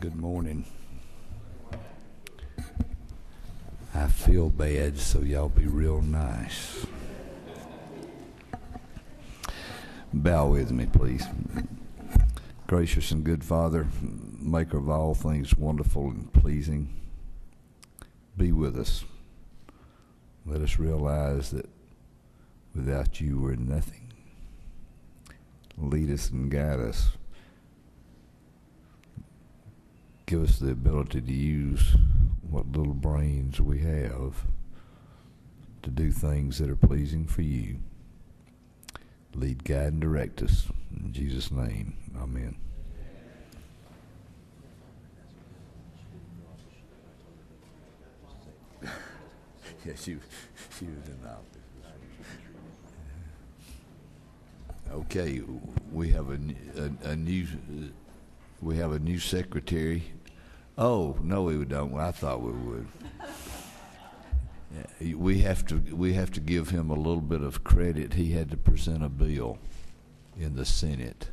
Good morning. I feel bad, so y'all be real nice. Bow with me, please. Gracious and good Father, maker of all things wonderful and pleasing, be with us. Let us realize that without you we're nothing. Lead us and guide us. Give us the ability to use what little brains we have to do things that are pleasing for you. Lead, guide, and direct us. In Jesus' name, amen. Yeah, she was in the office. Okay, we have a new secretary. Oh no, we don't. I thought we would. We have to give him a little bit of credit. He had to present a bill in the Senate.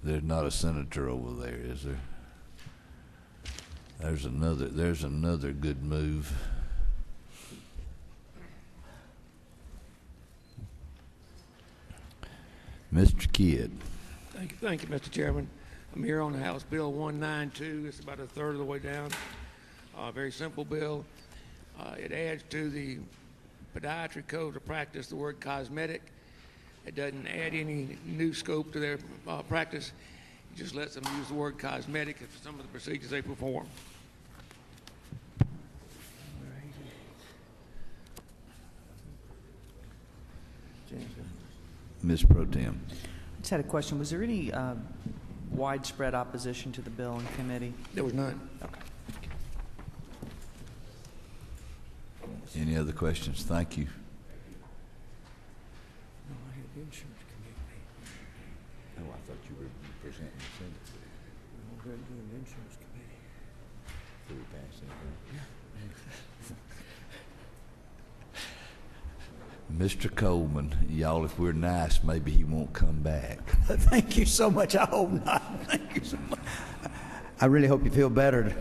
There's not a senator over there, is there? There's another good move. Mr. Kidd. Thank you, Mr. Chairman. I'm here on the House Bill 192. It's about a third of the way down. Very simple bill. It adds to the podiatry code of practice the word cosmetic. It doesn't add any new scope to their practice. It just lets them use the word cosmetic for some of the procedures they perform. Ms. Pro Tem. I just had a question. Was there any widespread opposition to the bill in committee? There was none. Okay. Any other questions? Thank you. No, I had the insurance committee. Oh, I thought you were presenting the Senate. We're doing the insurance committee. Did we pass that? Yeah. Mr. Coleman, y'all, if we're nice, maybe he won't come back. Thank you so much. I hope not. Thank you so much. I really hope you feel better.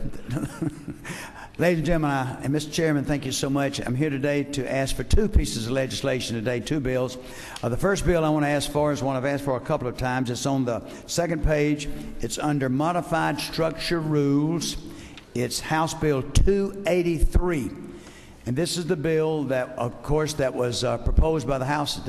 Ladies and gentlemen, and Mr. Chairman, thank you so much. I'm here today to ask for two pieces of legislation today, two bills. The first bill I want to ask for is one I've asked for a couple of times. It's on the second page. It's under Modified Structure Rules. It's House Bill 283. And this is the bill that, of course, that was proposed by the House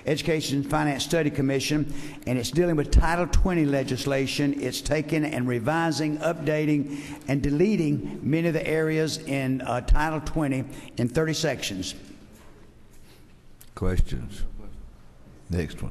Education and Finance Study Commission, and it's dealing with Title 20 legislation. It's taking and revising, updating, and deleting many of the areas in Title 20 in 30 sections. Questions? Next one.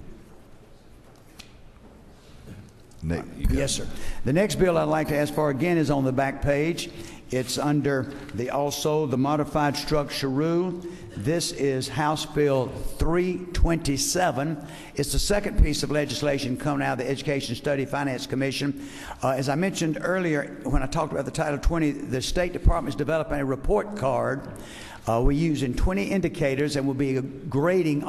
Yes, sir. The next bill I'd like to ask for again is on the back page. It's under also the Modified Structure Rule. This is House Bill 327. It's the second piece of legislation coming out of the Education Study Finance Commission. As I mentioned earlier when I talked about the Title 20, the State Department is developing a report card. We're using 20 indicators, and we'll be grading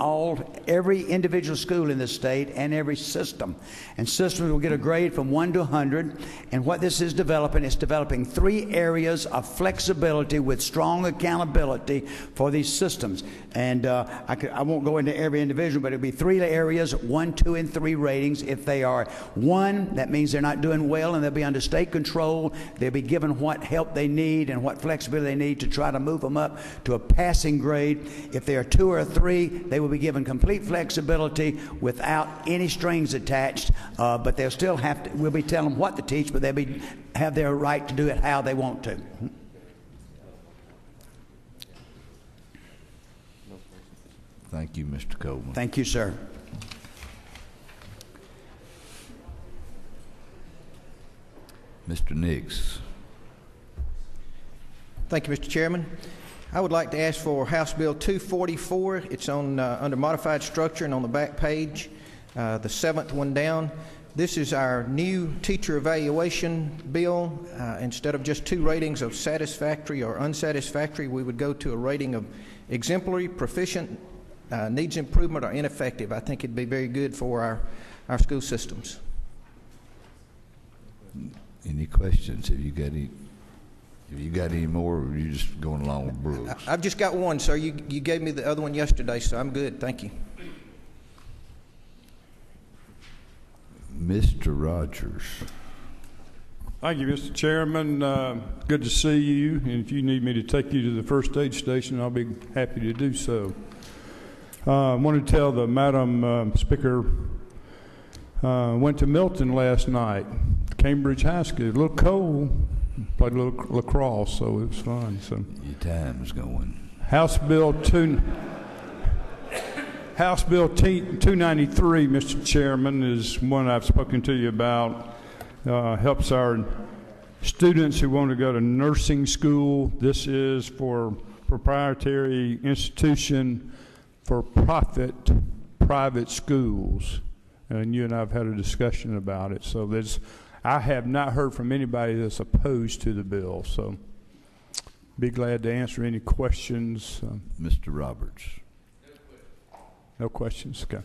every individual school in the state and every system. And systems will get a grade from 1 to 100. And what this is developing, it's developing 3 areas of flexibility with strong accountability for these systems. And I won't go into every individual, but it'll be 3 areas, 1, 2, and 3 ratings. If they are 1, that means they're not doing well, and they'll be under state control. They'll be given what help they need and what flexibility they need to try to move them up to a passing grade. If they are 2 or 3, they will be given complete flexibility without any strings attached, but they'll still have to, we'll be telling them what to teach, but they'll have their right to do it how they want to. Thank you, Mr. Coleman. Thank you, sir. Mr. Nix. Thank you, Mr. Chairman. I would like to ask for House Bill 244. It's on under modified structure and on the back page, the 7th one down. This is our new teacher evaluation bill. Instead of just 2 ratings of satisfactory or unsatisfactory, we would go to a rating of exemplary, proficient, needs improvement or ineffective. I think it'd be very good for our school systems. Any questions? Have you got any more, or are you just going along with Brooks? I've just got one, sir. You gave me the other one yesterday, so I'm good. Thank you. Mr. Rogers. Thank you, Mr. Chairman. Good to see you. And if you need me to take you to the first aid station, I'll be happy to do so. I want to tell the Madam Speaker, went to Milton last night, Cambridge High School. A little cold. Played a little lacrosse, so it was fun. So Your time's going. House Bill 293, Mr. Chairman, is one I've spoken to you about. Helps our students who want to go to nursing school. This is for proprietary institution for profit private schools. And you and I have had a discussion about it. So I have not heard from anybody that's opposed to the bill. So be glad to answer any questions. Mr. Roberts. No questions? Okay.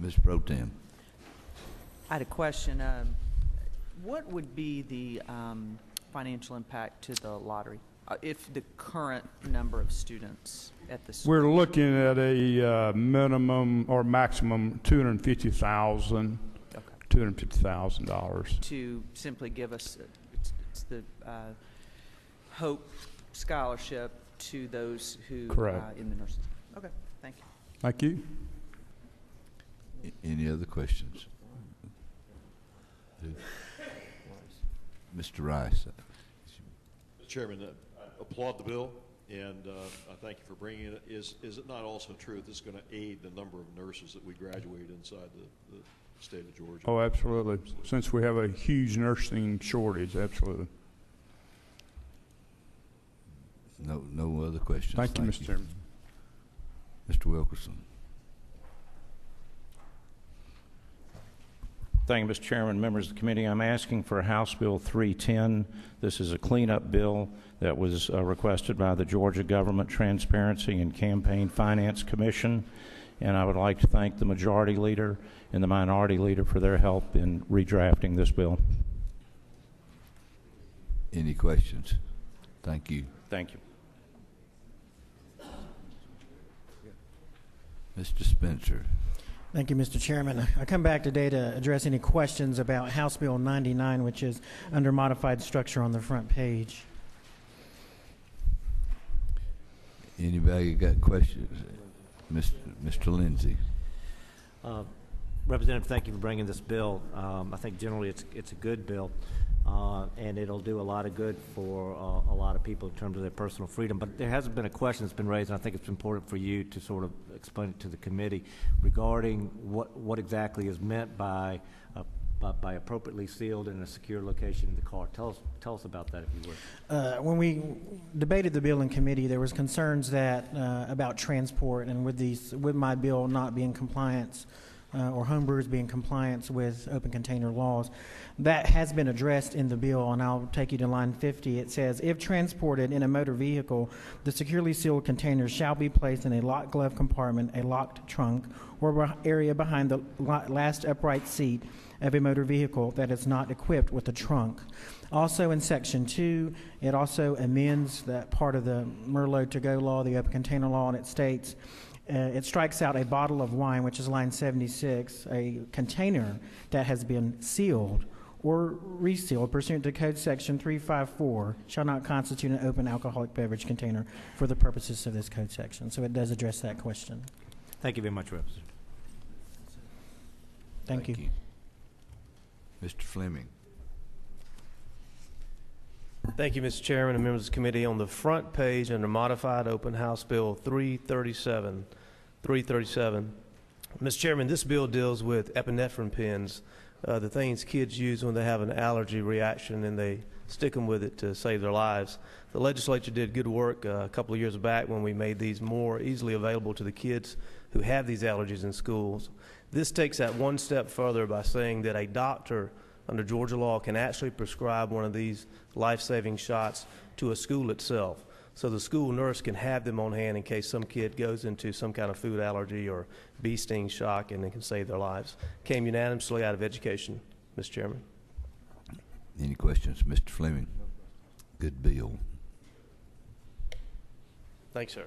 Ms. Pro Tem. I had a question. What would be the financial impact to the lottery if the current number of students at the school? We're looking at a minimum or maximum $250,000. Okay. $250,000 To simply give us it's the Hope Scholarship to those who Correct. In the nursing. Okay, thank you. Thank you. Any other questions? Mr. Rice. Mr. Chairman, I applaud the bill, and I thank you for bringing it. Is it not also true that this is going to aid the number of nurses that we graduate inside the state of Georgia? Oh, absolutely. Since we have a huge nursing shortage, absolutely. No other questions. Thank you, Mr. Chairman. Mr. Wilkerson. Thank you, Mr. Chairman, members of the committee. I'm asking for House Bill 310. This is a cleanup bill that was requested by the Georgia Government Transparency and Campaign Finance Commission, and I would like to thank the majority leader and the minority leader for their help in redrafting this bill. Any questions? Thank you. Thank you. Mr. Spencer. Thank you, Mr. Chairman. I come back today to address any questions about House Bill 99, which is under modified structure on the front page. Anybody got questions? Mr. Lindsay. Representative, thank you for bringing this bill. I think generally it's a good bill, and it'll do a lot of good for a lot of people in terms of their personal freedom. But there hasn't been a question that's been raised, and I think it's important for you to sort of explain it to the committee regarding what exactly is meant by appropriately sealed in a secure location in the car. Tell us about that, if you would. When we debated the bill in committee, there was concerns that about transport, and with my bill not being compliance or homebrewers being in compliance with open container laws. That has been addressed in the bill, and I'll take you to line 50. It says, if transported in a motor vehicle, the securely sealed containers shall be placed in a locked glove compartment, a locked trunk, or area behind the last upright seat of a motor vehicle that is not equipped with a trunk. Also in Section 2, it also amends that part of the Merlot to-go law, the open container law, and it states, it strikes out a bottle of wine, which is line 76, a container that has been sealed or resealed pursuant to Code Section 354 shall not constitute an open alcoholic beverage container for the purposes of this code section. So it does address that question. Thank you very much, Representative. Thank you. Mr. Fleming. Thank you, Mr. Chairman and members of the committee. On the front page under Modified Open House Bill 337, Mr. Chairman, this bill deals with epinephrine pens, the things kids use when they have an allergy reaction and they stick them with it to save their lives. The legislature did good work a couple of years back when we made these more easily available to the kids who have these allergies in schools. This takes that one step further by saying that a doctor under Georgia law can actually prescribe one of these life-saving shots to a school itself. so the school nurse can have them on hand in case some kid goes into some kind of food allergy or bee sting shock, and they can save their lives. Came unanimously out of education, Mr. Chairman. Any questions? Mr. Fleming? Good bill. Thanks, sir.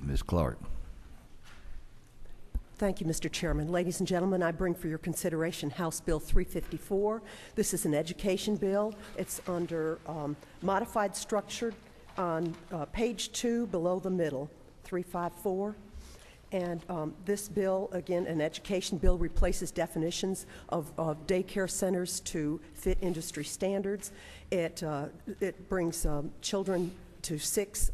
Ms. Clark? Thank you, Mr. Chairman. Ladies and gentlemen, I bring for your consideration House Bill 354. This is an education bill. It's under modified structure on page 2 below the middle, 354. And this bill, again, an education bill, replaces definitions of daycare centers to fit industry standards. It brings children to 6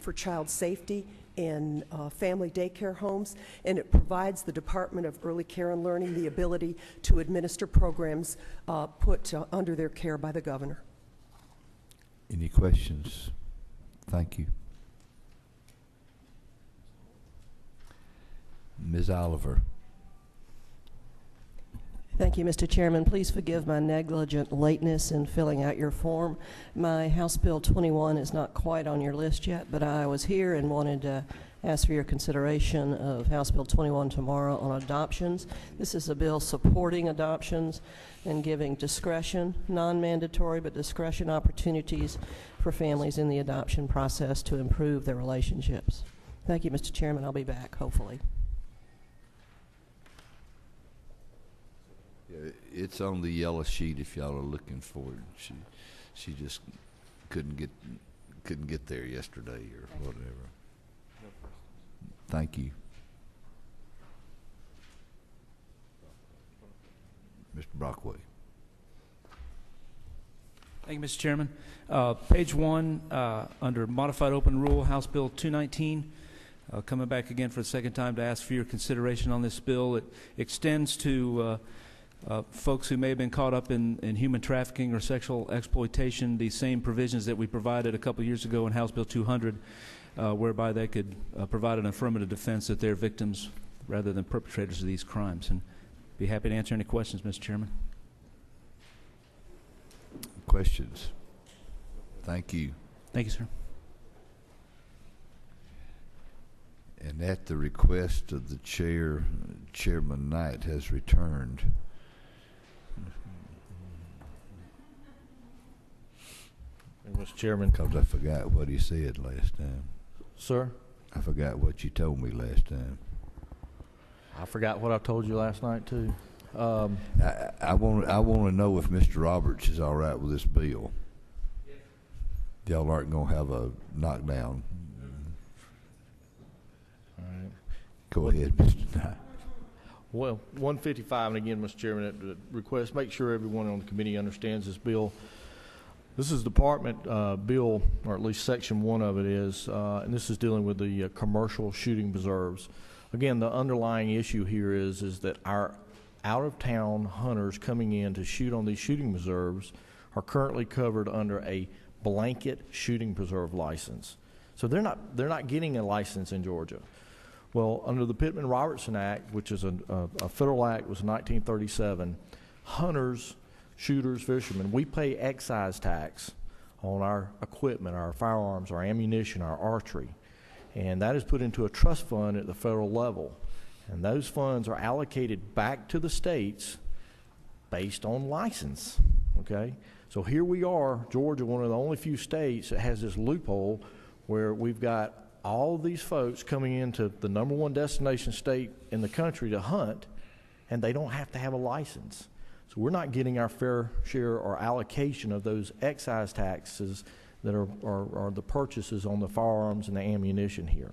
for child safety in family daycare homes, and it provides the Department of Early Care and Learning the ability to administer programs put under their care by the governor. Any questions? Thank you. Ms. Oliver? Thank you, Mr. Chairman. Please forgive my negligent lateness in filling out your form. My House Bill 21 is not quite on your list yet, but I was here and wanted to ask for your consideration of House Bill 21 tomorrow on adoptions. This is a bill supporting adoptions and giving discretion, non-mandatory, but discretion opportunities for families in the adoption process to improve their relationships. Thank you, Mr. Chairman. I'll be back, hopefully. It's on the yellow sheet if y'all are looking for it. She just couldn't get there yesterday or whatever. Thank you. Mr. Brockway. Thank you, Mr. Chairman. Page 1, under Modified Open Rule, House Bill 219. Coming back again for the second time to ask for your consideration on this bill. It extends to folks who may have been caught up in human trafficking or sexual exploitation, the same provisions that we provided a couple years ago in House Bill 200, whereby they could provide an affirmative defense that they're victims rather than perpetrators of these crimes. And be happy to answer any questions, Mr. Chairman. Questions? Thank you. Thank you, sir. And at the request of the chair, Chairman Knight has returned. Mr. Chairman. Because I forgot what he said last time. Sir? I forgot what you told me last time. I forgot what I told you last night, too. I want to know if Mr. Roberts is all right with this bill. Y'all aren't going to have a knockdown. All right. Go ahead, Mr. Knight. Well, 155, and again, Mr. Chairman, at request, make sure everyone on the committee understands this bill. This is Department bill, or at least Section 1 of it is, and this is dealing with the commercial shooting preserves. Again, the underlying issue here is that our out-of-town hunters coming in to shoot on these shooting preserves are currently covered under a blanket shooting preserve license. So they're not getting a license in Georgia. Well, under the Pittman-Robertson Act, which is a federal act, was 1937, hunters, shooters, fishermen, we pay excise tax on our equipment, our firearms, our ammunition, our archery. And that is put into a trust fund at the federal level. And those funds are allocated back to the states based on license, okay? So here we are, Georgia, one of the only few states that has this loophole where we've got all of these folks coming into the #1 destination state in the country to hunt, and they don't have to have a license. So we're not getting our fair share or allocation of those excise taxes that are the purchases on the firearms and the ammunition here.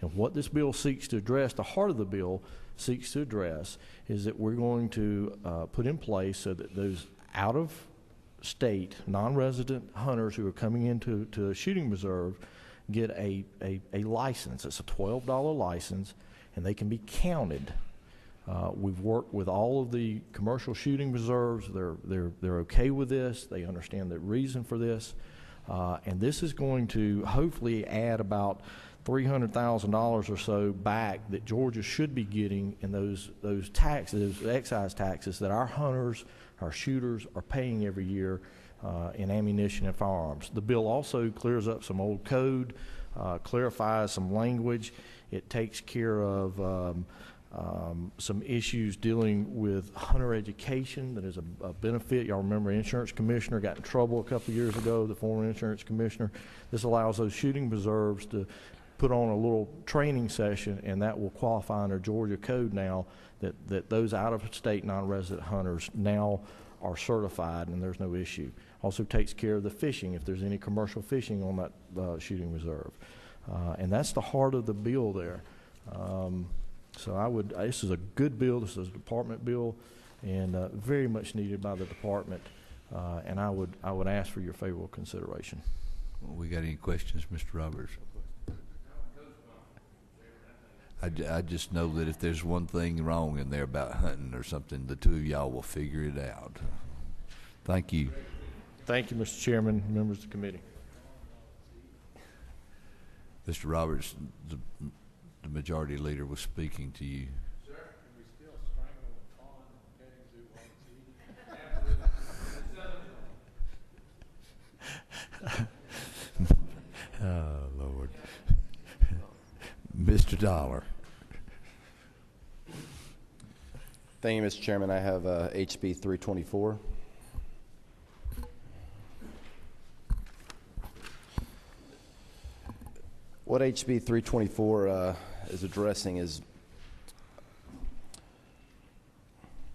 And what this bill seeks to address, the heart of the bill seeks to address, is that we're going to put in place so that those out-of-state, non-resident hunters who are coming into a shooting reserve get a license. It's a $12 license, and they can be counted. We've worked with all of the commercial shooting reserves. They're okay with this. They understand the reason for this. And this is going to hopefully add about $300,000 or so back that Georgia should be getting in those taxes, those excise taxes that our hunters, our shooters are paying every year in ammunition and firearms. The bill also clears up some old code, clarifies some language. It takes care of some issues dealing with hunter education that is a benefit. Y'all remember insurance commissioner got in trouble a couple of years ago, the former insurance commissioner. This allows those shooting reserves to put on a little training session, and that will qualify under Georgia code now that those out-of-state non-resident hunters now are certified and there's no issue. Also takes care of the fishing if there's any commercial fishing on that shooting reserve. And that's the heart of the bill there. So this is a good bill. This is a department bill, and very much needed by the department. And I would ask for your favorable consideration. We got any questions, Mr. Roberts? I just know that if there's one thing wrong in there about hunting or something, the two of y'all will figure it out. Thank you. Thank you, Mr. Chairman, members of the committee. Mr. Roberts, the majority leader was speaking to you. Sir, can we still strangle the pond Oh, Lord. Mr. Dollar. Thank you, Mr. Chairman. I have HB 324. What HB 324 is addressing is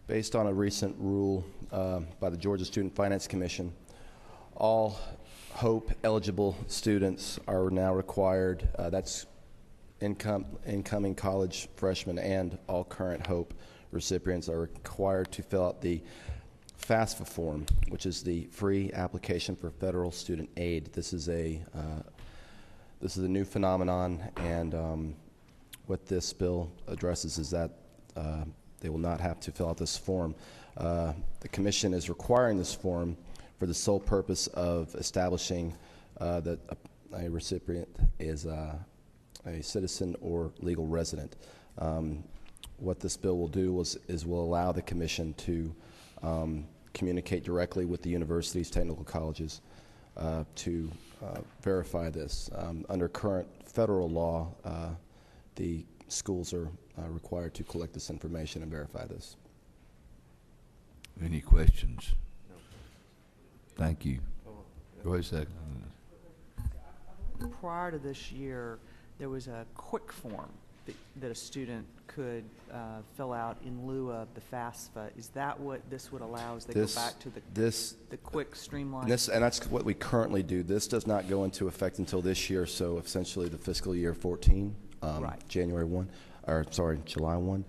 based on a recent rule by the Georgia Student Finance Commission. All HOPE eligible students are now required, that's incoming college freshmen and all current HOPE recipients are required to fill out the FAFSA form, which is the Free Application for Federal Student Aid. This is a new phenomenon, and what this bill addresses is that they will not have to fill out this form. The Commission is requiring this form for the sole purpose of establishing that a recipient is a citizen or legal resident. What this bill will do is will allow the Commission to communicate directly with the universities, technical colleges, to verify this. Under current federal law, the schools are required to collect this information and verify this. Any questions? No. Thank you. Go ahead, second. Prior to this year, there was a quick form that a student could fill out in lieu of the FAFSA. Is that what this would allow as they go back to the quick streamline? And that's what we currently do. This does not go into effect until this year, so essentially the fiscal year 14, right. July 1.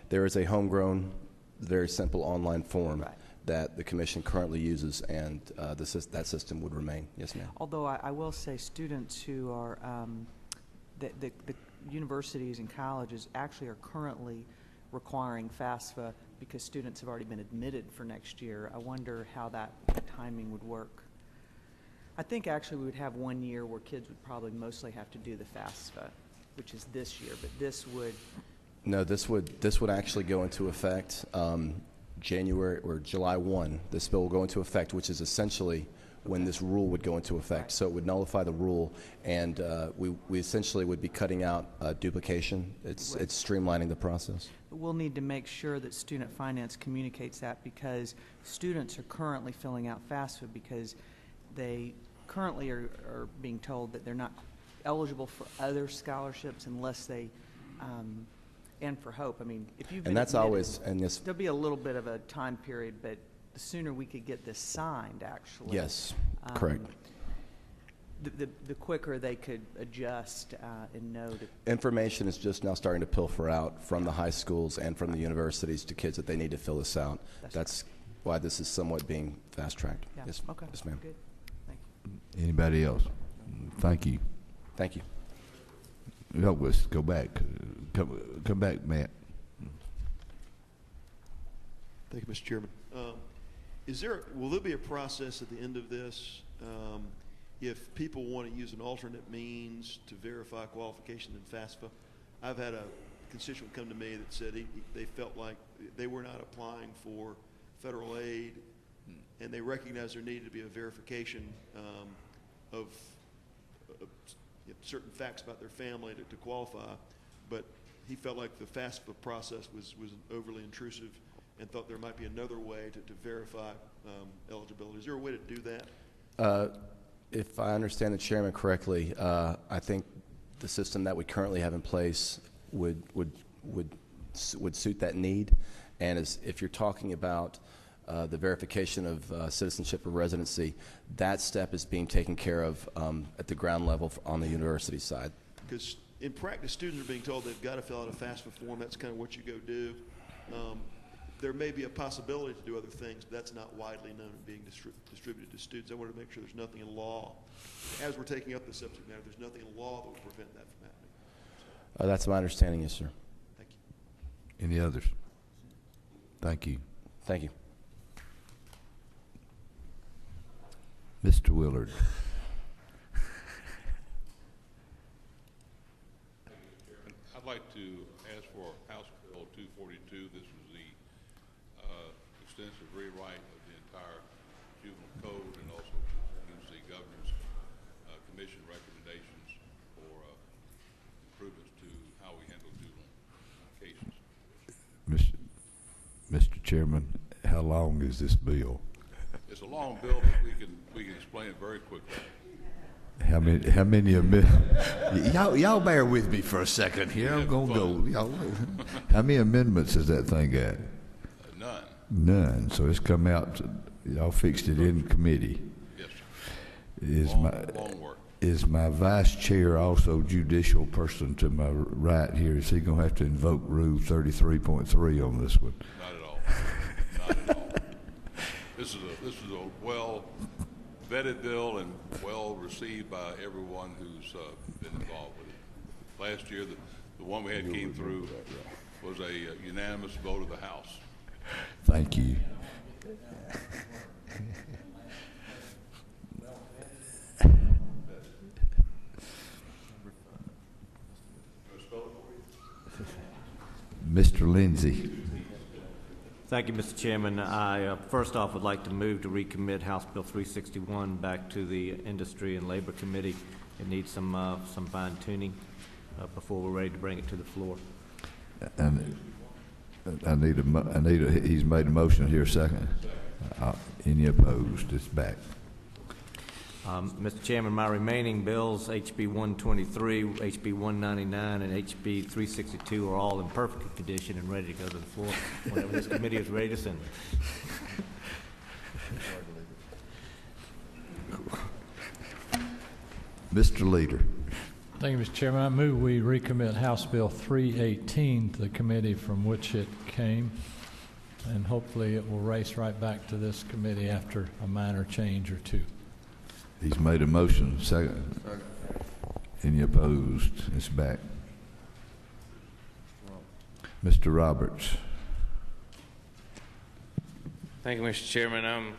There is a homegrown, very simple online form right. that the Commission currently uses, and that system would remain. Yes, ma'am. Although I will say students who are, the universities and colleges actually are currently requiring FAFSA because students have already been admitted for next year. I wonder how that timing would work. I think actually we would have 1 year where kids would probably mostly have to do the FAFSA, which is this year, but this would... No, this would actually go into effect January or July 1. This bill will go into effect, which is essentially when this rule would go into effect. So it would nullify the rule, and we essentially would be cutting out duplication. It's streamlining the process. But we'll need to make sure that student finance communicates that, because students are currently filling out FAFSA because they currently are being told that they're not eligible for other scholarships unless they and for HOPE. I mean, if you've been admitted, there'll be a little bit of a time period, but the sooner we could get this signed, actually. Yes, correct. The quicker they could adjust and know that... Information is just now starting to pilfer out from the high schools and from the universities to kids that they need to fill this out. That's why this is somewhat being fast-tracked. Yeah. Yes, okay. Yes, ma'am. Good. Thank you. Anybody else? Thank you. Thank you. No, let's go back. Come back, Matt. Thank you, Mr. Chairman. Will there be a process at the end of this? if people want to use an alternate means to verify qualification than FAFSA. I've had a constituent come to me that said they felt like they were not applying for federal aid, and they recognized there needed to be a verification of certain facts about their family to qualify, but he felt like the FAFSA process was overly intrusive and thought there might be another way to verify eligibility. Is there a way to do that? If I understand the chairman correctly, I think the system that we currently have in place would suit that need. And if you're talking about the verification of citizenship or residency, that step is being taken care of at the ground level on the university side. Because in practice, students are being told they've got to fill out a FAFSA form. That's kind of what you go do. There may be a possibility to do other things, but that's not widely known and being distributed to students. I want to make sure there's nothing in law. As we're taking up the subject matter, there's nothing in law that would prevent that from happening. That's my understanding, yes, sir. Thank you. Any others? Thank you. Thank you. Mr. Willard. I'd like to ask for House Bill 242. This was the extensive rewrite of the entire juvenile code, and also use the governor's commission recommendations for improvements to how we handle juvenile cases. Mr. Chairman, how long is this bill? It's a long bill, but we can explain it very quickly. How many y'all bear with me for a second here. I'm gonna go. How many amendments has that thing got? None. None. So it's come out. Y'all fixed it in committee. Yes, sir. Long work. Is my vice chair also judicial person to my right here? Is he gonna have to invoke Rule 33.3 on this one? Not at all. Not at all. This is a well vetted bill and well received by everyone who's been involved with it. Last year, the one we had came through was a unanimous vote of the House. Thank you. Mr. Lindsay. Thank you, Mr. Chairman. I first off would like to move to recommit House Bill 361 back to the Industry and Labor Committee. It needs some fine tuning before we're ready to bring it to the floor. And he's made a motion here. Second. Any opposed? It's back. Mr. Chairman, my remaining bills, HB 123, HB 199, and HB 362, are all in perfect condition and ready to go to the floor whenever this committee is ready to send them. Mr. Leader. Thank you, Mr. Chairman. I move we recommit House Bill 318 to the committee from which it came, and hopefully it will race right back to this committee after a minor change or two. He's made a motion. Second. Any opposed? It's back. Mr. Roberts. Thank you, Mr. Chairman. I'm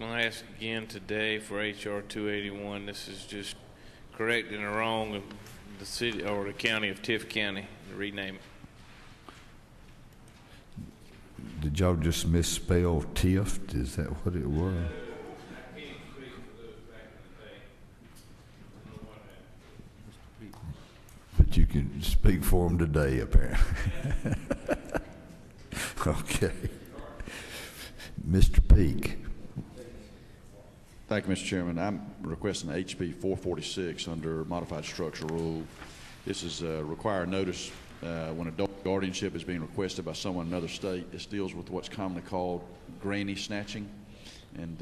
going to ask again today for H.R. 281. This is just correcting a wrong of the city or the county of Tiff County, to rename it. Did y'all just misspell Tift? Is that what it was? But you can speak for him today, apparently. Okay. Mr. Peake. Thank you, Mr. Chairman. I'm requesting HB 446 under modified structure rule. This is require notice when adult guardianship is being requested by someone in another state. This deals with what's commonly called granny snatching, and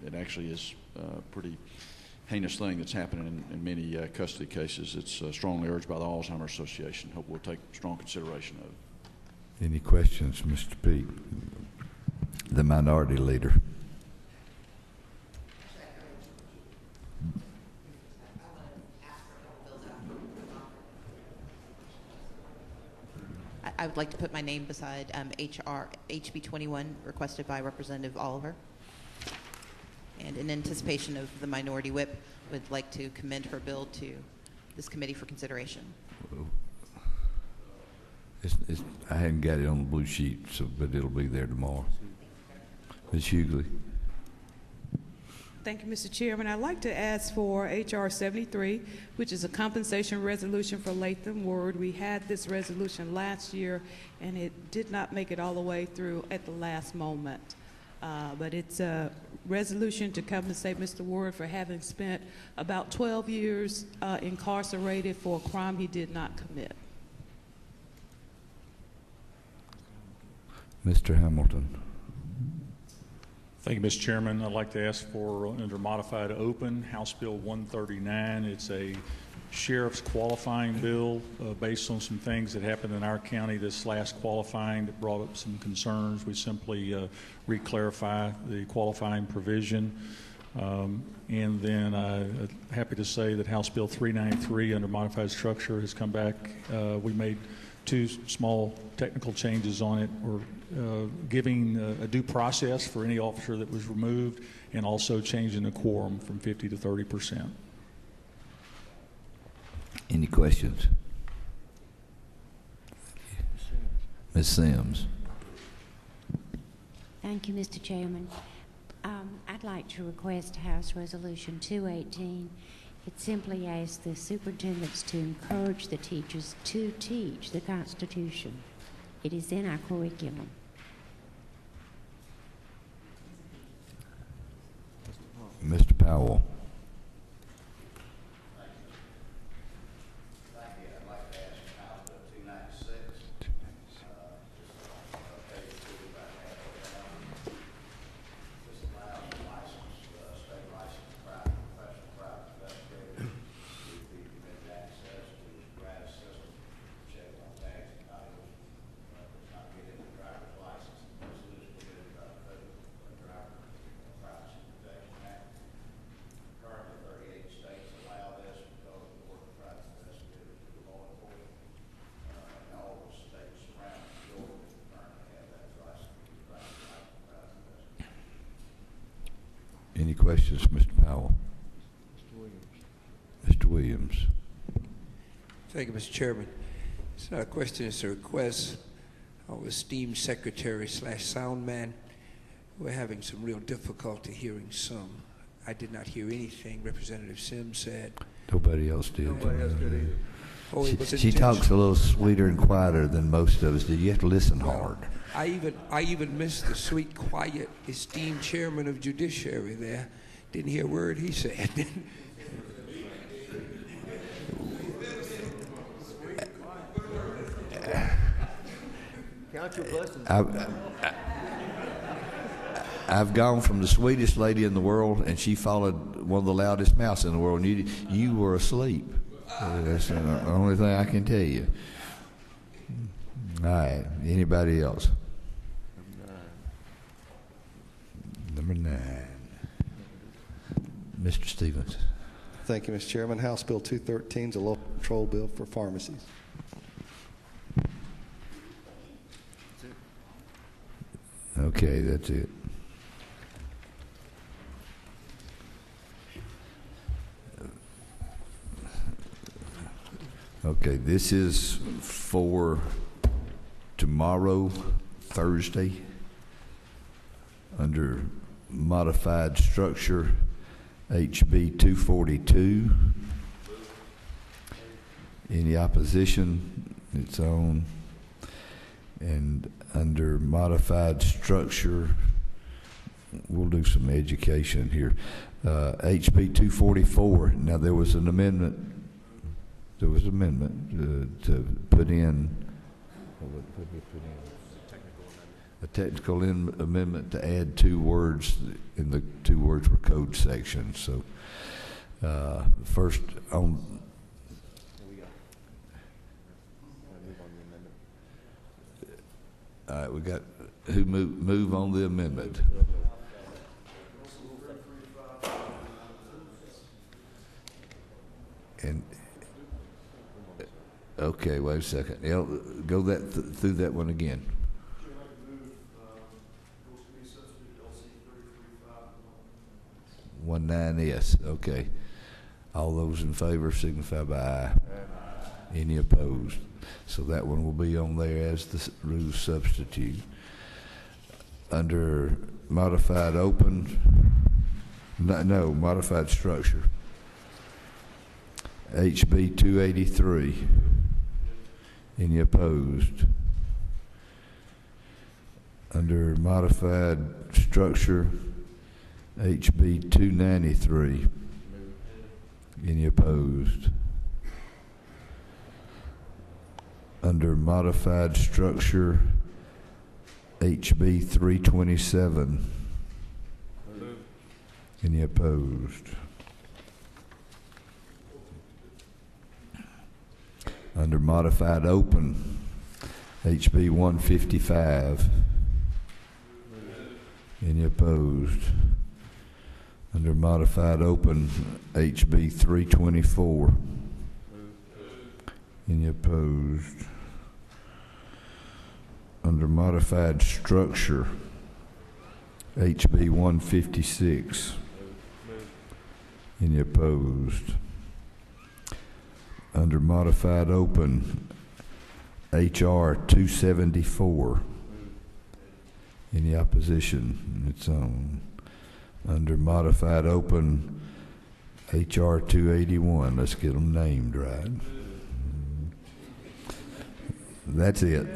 it actually is a pretty heinous thing that's happening in many custody cases. It's strongly urged by the Alzheimer's Association. Hope we'll take strong consideration of it. Any questions, Mr. Peake? The minority leader. I would like to put my name beside HB 21 requested by Representative Oliver. and in anticipation of the minority whip, would like to commend her bill to this committee for consideration. I hadn't got it on the blue sheet, but it'll be there tomorrow. Ms. Hughley. Thank you, Mr. Chairman. I'd like to ask for H.R. 73, which is a compensation resolution for Latham Ward. We had this resolution last year, and it did not make it all the way through at the last moment. But it's a resolution to compensate Mr. Ward for having spent about 12 years incarcerated for a crime he did not commit. Mr. Hamilton. Thank you, Mr. Chairman. I'd like to ask for, under modified open, House Bill 139. It's a sheriff's qualifying bill based on some things that happened in our county this last qualifying that brought up some concerns. We simply re-clarify the qualifying provision. And then happy to say that House Bill 393 under modified structure has come back. We made two small technical changes on it. We're giving a due process for any officer that was removed, and also changing the quorum from 50 to 30%. Any questions? Ms. Sims. Thank you, Mr. Chairman. I'd like to request House Resolution 218. It simply asks the superintendents to encourage the teachers to teach the Constitution. It is in our curriculum. Mr. Powell. Any questions, Mr. Powell? Mr. Williams. Thank you, Mr. Chairman. It's not a question, it's a request. Our esteemed secretary / sound man, we're having some real difficulty hearing some. I did not hear anything Representative Sims said. Nobody else did. Nobody else did either. Oh, she talks a little sweeter and quieter than most of us do. You have to listen hard. I even missed the sweet, quiet, esteemed chairman of judiciary there. Didn't hear a word he said. Count your blessings. I've gone from the sweetest lady in the world, and she followed one of the loudest mouths in the world, and you were asleep. That's the only thing I can tell you. All right. Anybody else? Number 9. Mr. Stevens. Thank you, Mr. Chairman. House Bill 213 is a local control bill for pharmacies. Okay, that's it. Okay, this is for tomorrow, Thursday, under modified structure, HB 242. Any opposition? It's on. And under modified structure, we'll do some education here. HB 244. Now there was an amendment. There was an amendment to put in. What did we put in? A technical amendment to add 2 words, and the 2 words were code sections. So first on. All right, we got who move on the amendment. And okay, wait a second. Go through that one again. 19S. Okay. All those in favor signify by aye. Any opposed? So that one will be on there as the rules substitute. Under modified open, no, modified structure. HB 283. Any opposed? Under modified structure, HB 293. Any opposed? Under modified structure, HB 327. Any opposed? Under modified open, HB 155. Any opposed? Under modified open, HB 324. Any opposed? Under modified structure, HB 156. Any opposed? Under modified open, HR 274. Any opposition? It's on. Under modified open, HR 281. Let's get them named right. That's it.